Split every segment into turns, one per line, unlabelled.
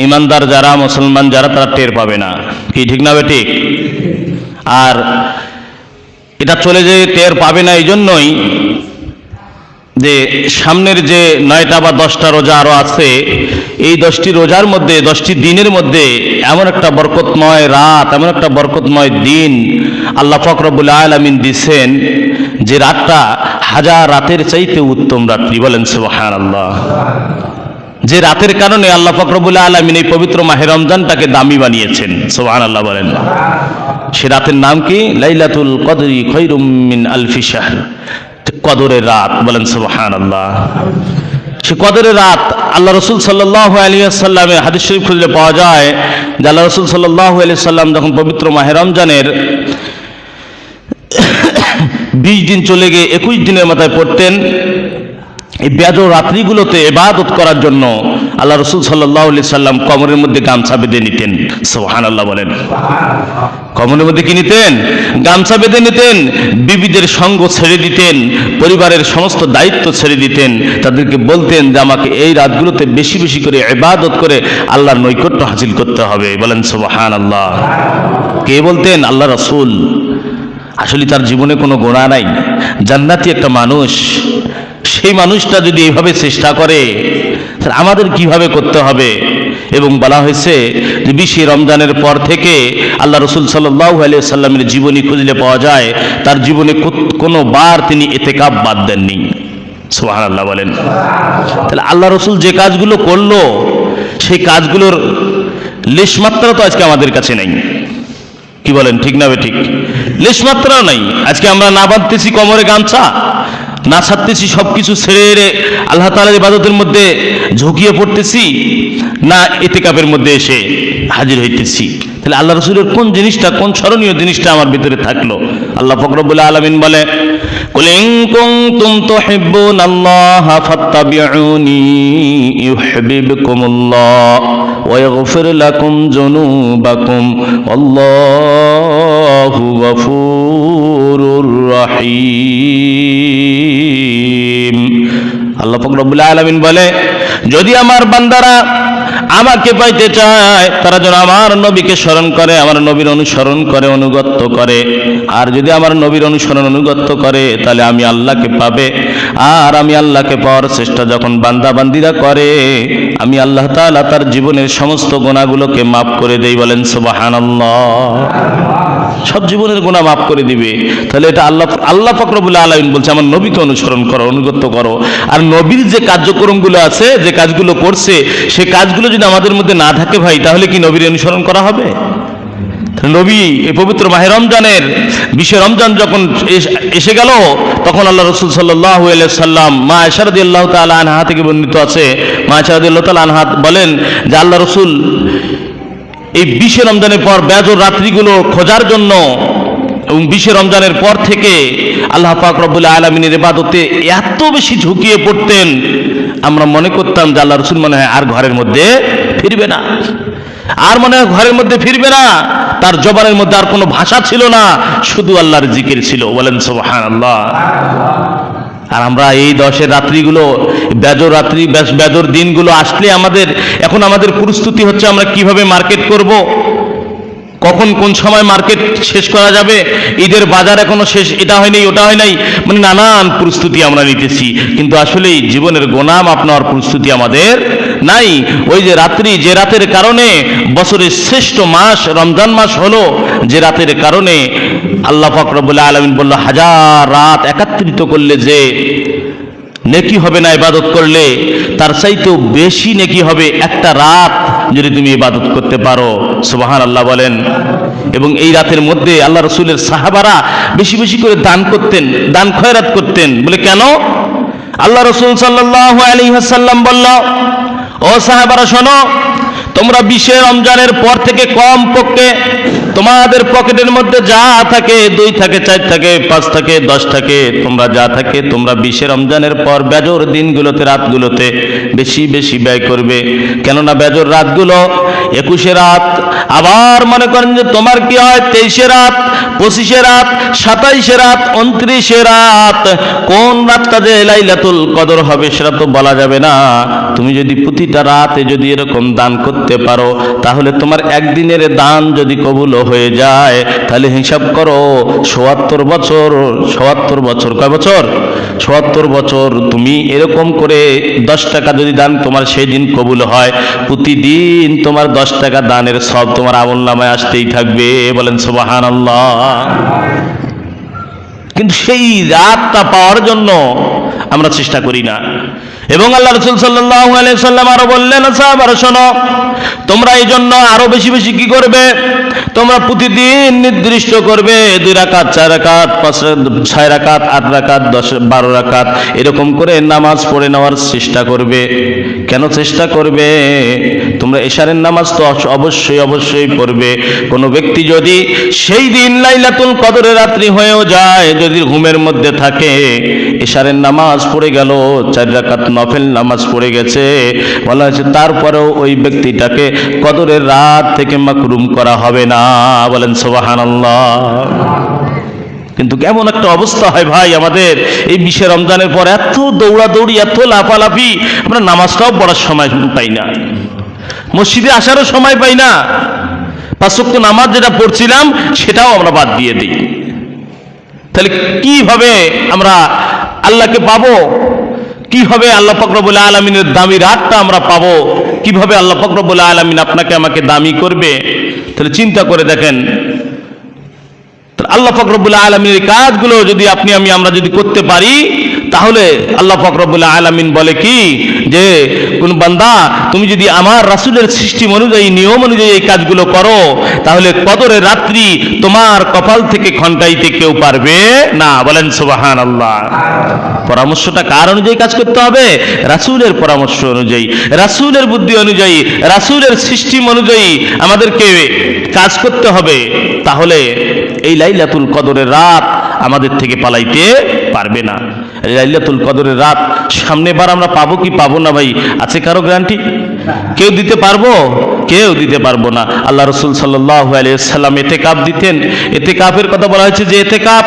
ইমানদার যারা, মুসলমান যারা, তারা টের পাবে না। কি ঠিক না বেঠিক? আর এটা চলে যে টের পাবে না এই জন্যই যে সামনের যে 9টা বা 10টা রোজা আরো আছে, এই 10টি রোজার মধ্যে, 10টি দিনের মধ্যে এমন একটা বরকতময় রাত, এমন একটা বরকতময় দিন আল্লাহ পাক রব্বুল আলামিন দিয়েছেন, যে রাতটা 1000 রাতের চাইতে উত্তম রাত্রি। বলেন সুবহানাল্লাহ। যে রাতের কারণে আল্লাহ পাক রব্বুল আলামিন এই পবিত্র মাহে রমজানটাকে দামি বানিয়েছেন। সুবহানাল্লাহ বলেন। সে রাতের নাম কি? লাইলাতুল কদরি খায়রুম মিন আলফি শাহর। কদরের রাত। বলেন সুবহানাল্লাহ। সে কদরের রাত আল্লাহ রাসূল সাল্লাল্লাহু আলাইহি ওয়াসাল্লামের হাদিস শরীফ খুঁজলে পাওয়া যায় যে আল্লাহ রাসূল সাল্লাল্লাহু আলাইহি সাল্লাম যখন পবিত্র মাহে রমজানের 20 দিন চলে গিয়ে 21 দিনের মাথায় পড়তেন, এই বেজর রাত্রিগুলোতে ইবাদত করার জন্য আল্লাহ রাসূল সাল্লাল্লাহু আলাইহি সাল্লাম কোমরের মধ্যে গামছা বেঁধে নিতেন। সুবহানাল্লাহ বলেন। কোমরের মধ্যে কি নিতেন? গামছা বেঁধে নিতেন। বিবিদের সঙ্গ ছেড়ে দিতেন, পরিবারের সমস্ত দায়িত্ব ছেড়ে দিতেন। তাদেরকে বলতেন যে আমাকে এই রাতগুলোতে বেশি বেশি করে ইবাদত করে আল্লাহর নৈকট্য হাসিল করতে হবে। বলেন সুবহানাল্লাহ। কে বলতেন? আল্লাহ রাসূল। আসলে তার জীবনে কোনো গুনাহ নাই, জান্নাতি একটা মানুষ। সেই মানুষটা যদি এইভাবে চেষ্টা করে, তাহলে আমাদের কিভাবে করতে হবে? এবং বলা হয়েছে যে 20 রমজানের পর থেকে আল্লাহ রাসূল সাল্লাল্লাহু আলাইহি সাল্লামের জীবনী খুঁজলে পাওয়া যায় তার জীবনে কোনো বার তিনি ইতিকাফ বাদ দেননি। সুবহানাল্লাহ বলেন। তাহলে আল্লাহ রাসূল যে কাজগুলো করলো, সেই কাজগুলোর লেশমাত্রা তো আজকে আমাদের কাছে নেই। কি বলেন? ঠিক না বেঠিক? লেশমাত্রাও নাই। আজকে আমরা না বাঁধতেছি কোমরে গামছা, না ছাড়তেছি সবকিছু ছেড়ে আল্লাহ তাআলার ইবাদতের মধ্যে ঝুঁকিয়ে পড়তেছি, না ইতিকাফের মধ্যে এসে হাজির হইতেছি। তাহলে আল্লাহ রাসূলের কোন জিনিসটা, কোন স্মরণীয় জিনিসটা আমার ভিতরে থাকলো? আল্লাহ পাক রব্বুল আলামিন বলে, কুল ইন কুনতুম তুহিব্বুনাল্লাহা ফাত্তাবিউনি ইউহিব্বুকুমুল্লাহ ওয়া ইয়াগফির লাকুম যুনুবাকুম আল্লাহু গফুরুর রহিম। আল্লাহ পাক রব্বুল আলামিন বলে, যদি আমার বান্দারা আমাকে পাইতে চায়, তারা যেন আমার নবীকে স্মরণ করে, আমার নবীর অনুসরণ করে, অনুগত্য করে। আর যদি আমার নবীর অনুসরণ অনুগত্য করে, তাহলে আমি আল্লাহকে পাবে। আর আমি আল্লাহকে পাওয়ার চেষ্টা যখন বান্দা বান্দিরা করে, আমি আল্লাহ তাআলা তার জীবনের সমস্ত গুনাহগুলোকে মাফ করে দেই। বলেন সুবহানাল্লাহ। সব জীবনের গুনাহ মাফ করে দিবে। তাহলে এটা আল্লাহ পাক রব্বুল আলামিন বলছে আমার নবীকে অনুসরণ করো, অনুগত্য করো। আর নবীর যে কার্যক্রমগুলো আছে, যে কাজগুলো করছে, সে কাজগুলো যদি আমাদের মধ্যে না থাকে ভাই, তাহলে কি নবীর অনুসরণ করা হবে? নবী এই পবিত্র মাহে রমজানের 20 রমজান যখন এসে গেল, তখন আল্লাহ রাসূল সাল্লাল্লাহু আলাইহি সাল্লাম, মা আয়েশা রাদিয়াল্লাহু তাআলা আনহা থেকে বর্ণিত আছে, মা আয়েশা রাদিয়াল্লাহু তাআলা আনহা বলেন যে আল্লাহ রাসূল এই 20 রমজানের পর বেজর রাত্রিগুলো খোঁজার জন্য এবং 20 রমজানের পর থেকে আল্লাহ পাক রব্বুল আলামিনের ইবাদতে এত বেশি ঝুঁকিয়ে পড়তেন, আমরা মনে করতাম যে আল্লাহ রাসূল মনে হয় আর ঘরের মধ্যে ফিরবে না, আর মনে হয় ঘরের মধ্যে ফিরবে না। তার জবানের মধ্যে আর কোনো ভাষা ছিল না, শুধু আল্লাহর জিকির ছিল। বলেন সুবহানাল্লাহ। আর আমরা এই 10 রাত্রিগুলো, বেজর রাত্রি, বেজর দিনগুলো আসলে এখন আমাদের প্রস্তুতি হচ্ছে আমরা কিভাবে মার্কেট করব, কখন কোন সময় মার্কেট শেষ করা যাবে, ঈদের বাজার এখনো শেষ, এটা হয় নাই, ওটা হয় নাই, মানে নানান প্রস্তুতি আমরা নিতেছি। কিন্তু আসলে জীবনের গোনাম আপনার প্রস্তুতি আমাদের নাই। ওই যে রাত্রি, যে রাতের কারণে বছরের শ্রেষ্ঠ মাস রমজান মাস হলো, যে রাতের কারণে আল্লাহ পাক রব্বুল আলামিন বলল 1000 রাত একত্রিত করলে যে নেকি হবে না ইবাদত করলে, তার চাইতেও বেশি নেকি হবে একটা রাত যদি তুমি ইবাদত করতে পারো। সুবহানাল্লাহ বলেন। এবং এই রাতের মধ্যে আল্লাহ রাসূলের সাহাবারা বেশি বেশি করে দান করতেন, দান খয়রাত করতেন। বলে কেন? আল্লাহ রাসূল সাল্লাল্লাহু আলাইহি ওয়াসাল্লাম বলল, ও সাহাবারা শোনো, তোমরা 20 রমজানের পর থেকে কম পক্ষে তোমাদের পকেটের মধ্যে যা থাকে, 2 থাকে, 4 থাকে, 5 থাকে, 10 থাকে, তোমরা যা থাকে, তোমরা 20 রমজানের পর বেজর দিনগুলোতে, রাতগুলোতে বেশি বেশি ব্যয় করবে। কেননা বেজর রাতগুলো 21 রাত, আবার মনে করেন যে তোমার কি হয় 23 রাত, 25 রাত, 27 রাত, 29 রাত, কোন রাতটা যে লাইলাতুল কদর হবে সেটা তো বলা যাবে না। তুমি যদি প্রতিটা রাতে যদি এরকম দান করতে করতে পারো, তাহলে তোমার একদিনের দান যদি কবুল হয়ে যায়, তাহলে হিসাব করো ৭৪ বছর, ৭৪ বছর, কয় বছর? ৭৪ বছর তুমি এরকম করে 10 টাকা যদি দান তোমার সেই দিন কবুল হয়, প্রতিদিন তোমার 10 টাকা দানের সব তোমার আমলনামায় আসতেই থাকবে। বলেন সুবহানাল্লাহ। কিন্তু সেই রাতটা পাওয়ার জন্য আমরা চেষ্টা করি না। এবং আল্লাহ রাসূল সাল্লাল্লাহু আলাইহি সাল্লাম আরো বললেন, সাহাবারা শোনো, তোমরা এই জন্য আরো বেশি বেশি কি করবে? তোমরা প্রতিদিন নির্দিষ্ট করবে 2 রাকাত, 4 রাকাত, 5 6 রাকাত, 8 রাকাত, 10 12 রাকাত এরকম করে নামাজ পড়ে নেওয়ার চেষ্টা করবে। কেন চেষ্টা করবে? তোমরা এশারের নামাজ তো অবশ্যই অবশ্যই পড়বে। কোনো ব্যক্তি যদি সেই দিন লাইলাতুল কদরের রাত্রি হয়েও যায়, যদি ঘুমের মধ্যে থাকে, এশারের নামাজ পড়ে গেল, 4 রাকাত নফল নামাজ পড়ে গেছে, বলা হয়েছে তারপরেও ওই ব্যক্তিটাকে কদরের রাত থেকে মাকরুম করা হবে না। বলেন সুবহানাল্লাহ। কিন্তু কেমন একটা অবস্থা হয় ভাই আমাদের এই 20 রমজানের পর, এত দৌড়াদৌড়ি, এত লাফালাফি, আমরা নামাজটাও পড়ার সময় পাই না, মসজিদে আসারও সময় পাই না, 5 ওয়াক্ত নামাজ যেটা পড়ছিলাম সেটাও আমরা বাদ দিয়ে দিই। তাহলে কিভাবে আমরা আল্লাহকে পাবো? কিভাবে আল্লাহ পাক রব্বুল আলামিনের দামি রাতটা আমরা পাবো? কিভাবে আল্লাহ পাক রব্বুল আলামিন আপনাকে আমাকে দামি করবে? তাহলে চিন্তা করে দেখেন, আল্লাহ পাক রব্বুল আলামিনের কাজগুলো যদি আমরা যদি করতে পারি, তাহলে আল্লাহ পাক রব্বুল আলামিন বলে কি, যে কোন বান্দা তুমি যদি আমার রাসূলের সিস্টেম অনুযায়ী, নিয়ম অনুযায়ী এই কাজগুলো করো, তাহলে কদরের রাত্রি তোমার কপাল থেকে খন্ডাইতে কেউ পারবে না। বলেন সুবহানাল্লাহ। পরামর্শটা কার অনুযায়ী কাজ করতে হবে? রাসূলের পরামর্শ অনুযায়ী, রাসূলের বুদ্ধি অনুযায়ী, রাসূলের সিস্টেম অনুযায়ী আমাদেরকে কাজ করতে হবে। তাহলে এই লাইলাতুল কদরের রাত আমাদের থেকে পালাইতে পারবে না। লাইলাতুল কদরের রাত সামনে বার আমরা পাবো কি পাবো না ভাই, আছে কারো গ্যারান্টি? কেউ দিতে পারবো? কেউ দিতে পারবো না। আল্লাহ রাসূল সাল্লাল্লাহু আলাইহি ওয়াসাল্লাম ইতিকাফ দিতেন। ইতিকাফের কথা বলা হয়েছে যে ইতিকাফ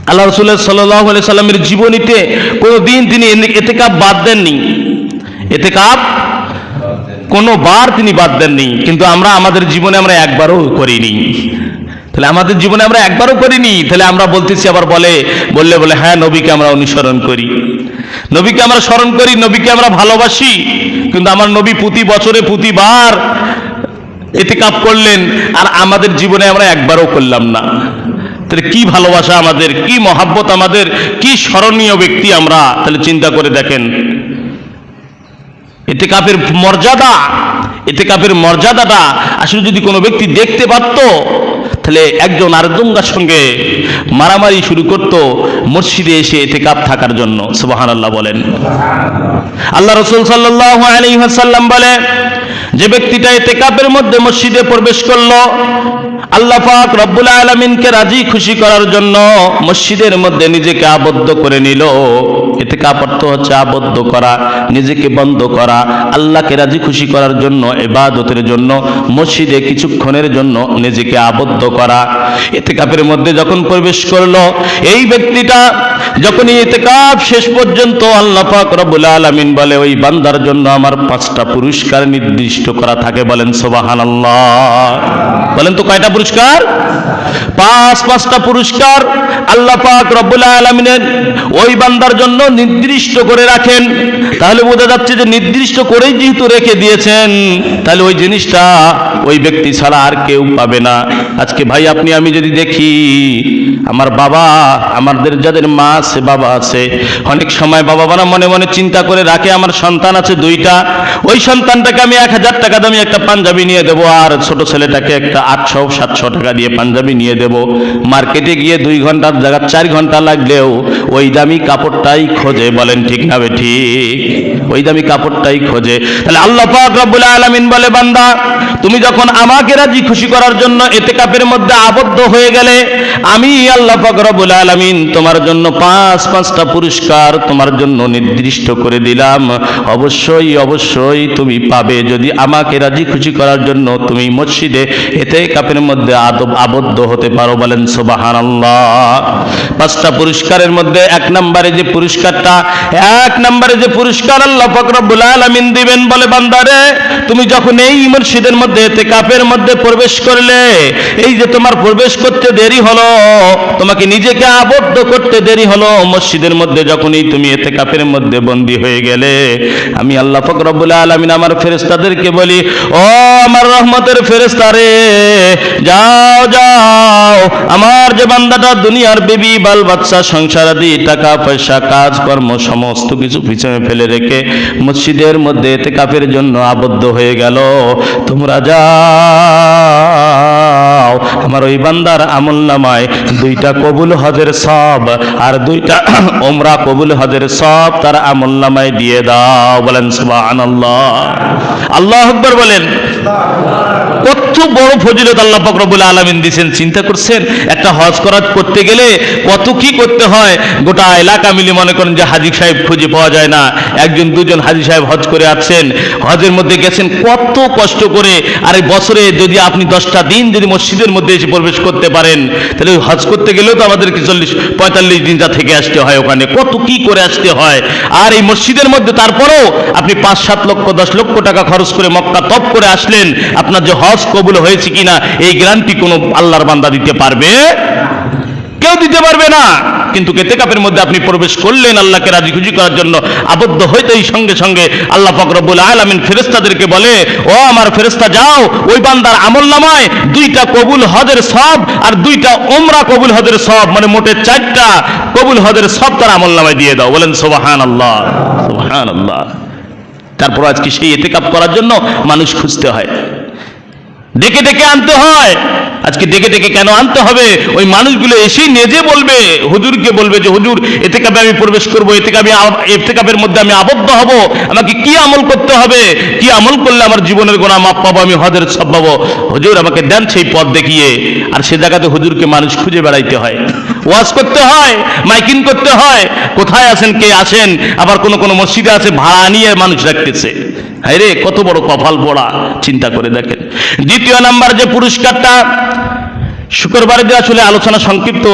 আল্লাহ রাসূল সাল্লাল্লাহু আলাইহি ওয়াসাল্লামের জীবনীতে কোনোদিন তিনি ইতিকাফ বাদ দেননি। ইতিকাফ কোনোবার তিনি বাদ দেননি। কিন্তু আমরা আমাদের জীবনে আমরা একবারও করিনি। তাহলে আমাদের জীবনে আমরা একবারও করিনি, তাহলে আমরা বলতেছি আবার বললে হ্যাঁ নবীকে আমরা অনুসরণ করি, নবীকে আমরা স্মরণ করি, নবীকে আমরা ভালোবাসি। কিন্তু আমার নবী প্রতি বছরে প্রতিবার ইতিকাফ করলেন, আর আমাদের জীবনে আমরা একবারও করলাম না। তাহলে কি ভালোবাসা আমাদের, কি মহাব্বত আমাদের, কি স্মরণীয় ব্যক্তি আমরা। তাহলে চিন্তা করে দেখেন ইতিকাফের মর্যাদাটা আসলে যদি কোনো ব্যক্তি দেখতে পারত, তাহলে একজন আরেকজনের সঙ্গে মারামারি শুরু করত মসজিদে এসে ইতিকাফ থাকার জন্য। সুবহানাল্লাহ বলেন। আল্লাহ রাসূল সাল্লাল্লাহু আলাইহি ওয়াসাল্লাম বলে, যে ব্যক্তিটা ইতিকাফের মধ্যে মসজিদে প্রবেশ করলো, আল্লাহ পাক রব্বুল আলামিনকে রাজি খুশি করার জন্য মসজিদের মধ্যে নিজেকে আবদ্ধ করে নিল। ইতিকাফ অর্থ হচ্ছে আবদ্ধ করা, নিজেকে বন্ধ করা, আল্লাহকে রাজি খুশি করার জন্য, ইবাদতের জন্য মসজিদে কিছুক্ষণের জন্য নিজেকে আবদ্ধ করা। ইতিকাফের মধ্যে যখন প্রবেশ করলো, এই ব্যক্তিটা যখন ইতিকাফ শেষ পর্যন্ত, আল্লাহ পাক রব্বুল আলামিন বলে ওই বান্দার জন্য আমার 5টা পুরস্কার নির্দিষ্ট করা থাকে। বলেন সুবহানাল্লাহ। বলেন তো কয়টা পুরস্কার? 5টা পুরস্কার আল্লাহ পাক রব্বুল আলামিনের ওই বান্দার জন্য নির্দিষ্ট করে রাখেন। তাহলে বোঝা যাচ্ছে যে নির্দিষ্ট করেই যেহেতু রেখে দিয়েছেন, তাহলে ওই জিনিসটা ওই ব্যক্তি ছাড়া আর কেউ পাবে না। আজকে ভাই আপনি আমি যদি দেখি, আমার বাবা, আমাদের যাদের মা আছে, বাবা আছে, অনেক সময় বাবা মারা মনে মনে চিন্তা করে রাখে আমার সন্তান আছে 2টা, ওই সন্তানটাকে আমি 1000 টাকা দামি একটা পাঞ্জাবি নিয়ে দেবো, আর ছোট ছেলেটাকে একটা 800-700 টাকা দিয়ে পাঞ্জাবি নিয়ে দেব। মার্কেটে গিয়ে 2 ঘন্টার জায়গা 4 ঘন্টা লাগলেও ওই দামি কাপড়টাই খোঁজে। বলেন ঠিক না ঠিক? ওই দামি কাপড়টাই খোঁজে। তাহলে আল্লাহ পাক রব্বুল আলামিন বলে, বান্দা তুমি যখন আমাকে রাজি খুশি করার জন্য ইতিকাফের মধ্যে আবদ্ধ হয়ে গেলে, আমি আল্লাহ পাক রব্বুল আলামিন তোমার জন্য 5টা পুরস্কার তোমার জন্য নির্দিষ্ট করে দিলাম। অবশ্যই অবশ্যই তুমি পাবে, যদি আমাকে রাজি খুশি করার জন্য তুমি মসজিদে ইতিকাফের মধ্যে আবদ্ধ হতে পারো। বলেন সুবহানাল্লাহ। 5টা পুরস্কারের মধ্যে 1 নম্বরে যে পুরস্কার পুরস্কারটা, এক নম্বরে যে পুরস্কার আল্লাহ পাক রব্বুল আলামিন দিবেন, বলে বান্দারে তুমি যখন এই মসজিদের মধ্যে ইতিকাফের মধ্যে প্রবেশ করলে, এই যে তোমার প্রবেশ করতে দেরি হলো, তোমাকে নিজেকে আবদ্ধ করতে দেরি হলো মসজিদের মধ্যে, যখনই তুমি ইতিকাফের মধ্যে বন্দী হয়ে গেলে, আমি আল্লাহ পাক রব্বুল আলামিন আমার ফেরেশতাদেরকে বলি, ও আমার রহমতের ফেরেশতা রে, যাও যাও, আমার যে বান্দাটা দুনিয়ার বিবি বাল বাচ্চা সংসার আদি টাকা পয়সা কাজ কর্ম সমস্ত কিছু পিছনে ফেলে রেখে মসজিদের মধ্যে ইতিকাফের জন্য আবদ্ধ হয়ে গেল, তোমরা যাও আমার ওই বান্দার আমলনামায় 2টা কবুল হজের সওয়াব আর 2টা ওমরা কবুল হজের সওয়াব তার আমলনামায় দিয়ে দাও। বলেন সুবহানাল্লাহ, আল্লাহু আকবার বলেন। কত বড় ফজিলত আল্লাহ পাক রব্বুল আলামিন দিয়েছেন, চিন্তা করছেন? একটা হজ করতে গেলে কত কি করতে হয়, গোটা এলাকা মিলে মনে করেন যে হাজী সাহেব খুঁজে পাওয়া যায় না, 1জন 2জন হাজী সাহেব হজ করে আসছেন, হজের মধ্যে গেছেন কত কষ্ট করে, আর এই বছরে যদি আপনি 10টা দিন যদি মসজিদের মধ্যে এসে প্রবেশ করতে পারেন, তাহলে হজ করতে গেলেও তো আমাদেরকে 40-45 দিনটা থেকে আসতে হয়, ওখানে কত কি করে আসতে হয়। আর এই মসজিদের মধ্যে তারপরেও আপনি 5-7 লক্ষ 10 লক্ষ টাকা খরচ করে মক্কা তপ করে আসলেন, আপনার যে হজ কবুল হয়েছে কিনা এই গ্যারান্টি কোনো আল্লাহর বান্দা দিতে পারবে? কেউ দিতে পারবে না। কিন্তু ইতিকাফের মধ্যে আপনি প্রবেশ করলেন আল্লাহকে রাজি খুশি করার জন্য, আবদ্ধ হইতেই সঙ্গে সঙ্গে আল্লাহ পাক রব্বুল আলামিন ফেরেশতাদেরকে বলে, ও আমার ফেরেশতা যাও ওই বান্দার আমলনামায় 2টা কবুল হজের সওয়াব আর 2টা উমরা কবুল হজের সওয়াব, মানে মোটে 4টা কবুল হজের সওয়াব তার আমলনামায় দিয়ে দাও। বলেন সুবহানাল্লাহ, সুবহানাল্লাহ। তারপর আজকে সেই ইতিকাফ করার জন্য মানুষ খুঁজতে হয়, ডেকে ডেকে আনতে হয়। আজকে ডেকে ডেকে কেন আনতে হবে? ওই মানুষগুলো এসেই নিজে বলবে, হুজুরকে বলবে যে হুজুর ইতিকাফে আমি প্রবেশ করব, ইতিকাফের মধ্যে আমি আবদ্ধ হব, আমাকে কি আমল করতে হবে, কি আমল করলে আমার জীবনের গুনাহ মাফ পাবো, আমি হজের সওয়াব পাবো, হুজুর আমাকে দেন সেই পথ দেখিয়ে। আর সে জায়গাতে হুজুরকে মানুষ খুঁজে বেড়াইতে হয়, ওয়াজ করতে হয়, মাইকিং করতে হয়, কোথায় আছেন কে আসেন, আবার কোন কোন মসজিদে আছে ভাড়া নিয়ে মানুষ রাখতেছে। হায় রে, কত বড় কপাল পোড়া, চিন্তা করে দেখেন। দ্বিতীয় নাম্বার যে পুরস্কারটা, শুক্রবারে যে আসলে আলোচনা সংক্ষিপ্ত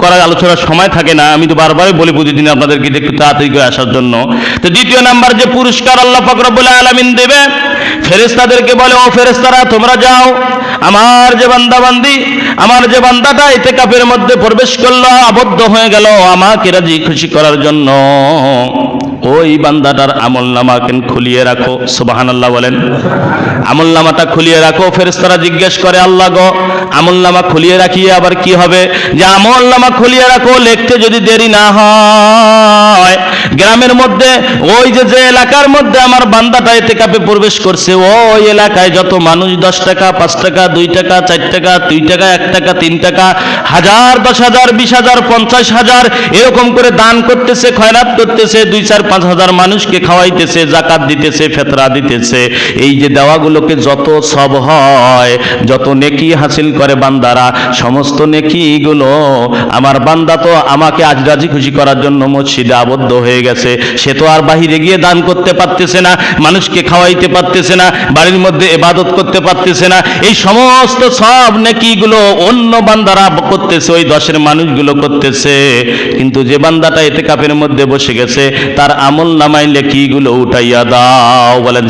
করার আলোচনার সময় থাকে না, আমি তো বারবারই বলি প্রতিদিন আপনাদেরকে একটু তাড়াতাড়ি করে আসার জন্য। তো দ্বিতীয় নাম্বার যে পুরস্কার আল্লাহ পাক রব্বুল আলামিন দেবে, ফেরেশতাদেরকে বলে, ও ফেরেশতারা তোমরা যাও, আমার যে বান্দাবান্দি, আমার যে বান্দাটা ইতিকাফের মধ্যে প্রবেশ করলো, আবদ্ধ হয়ে গেল আমাকে রাজি খুশি করার জন্য, ওই বান্দাটার আমলনামাকে খুলিয়ে রাখো। সুবহানাল্লাহ বলেন। আমলনামাটা খুলিয়ে রাখো। ফেরেশতারা জিজ্ঞেস করে, আল্লাহ গো আমলনামা খুলিয়ে রাখিয়ে আবার কি হবে? যে আমলনামা খুলিয়ে রাখো, লিখতে যদি দেরি না হয়, গ্রামের মধ্যে ওই যে এলাকার মধ্যে আমার বান্দাটা ইতিকাফে প্রবেশ করছে, ওই এলাকায় যত মানুষ 10 টাকা 5 টাকা 2 টাকা 4 টাকা 2 টাকা 1 টাকা 3 টাকা 1000 10,000 20,000 50,000 এরকম করে দান করতেছে, খয়রাত করতেছে, 2-4-5 হাজার মানুষকে খাওয়াইতেছে, যাকাত দিতেছে, ফিতরা দিতেছে, এই যে দেওয়াগুলোকে যত সব হয়, যত নেকি হাসিল করে বান্দারা, সমস্ত নেকিগুলো আমার বান্দা তো আমাকে আজ রাজি খুশি করার জন্য মসজিদে আবদ্ধ হয়ে গেছে, সে তো আর বাহিরে গিয়ে দান করতে পারতেছে না, মানুষকে খাওয়াইতে পারতেছে না, বাড়ির মধ্যে ইবাদত করতে পারতেছে না, এই সমস্ত সব নেকিগুলো অন্য বান্দারা করতেছে, ওই 10-এর মানুষগুলো করতেছে। কিন্তু যে বান্দাটা ইতিকাফের মধ্যে বসে গেছে, তার আমলনামায় নেকিগুলো উঠাইয়া দাও। বলেন।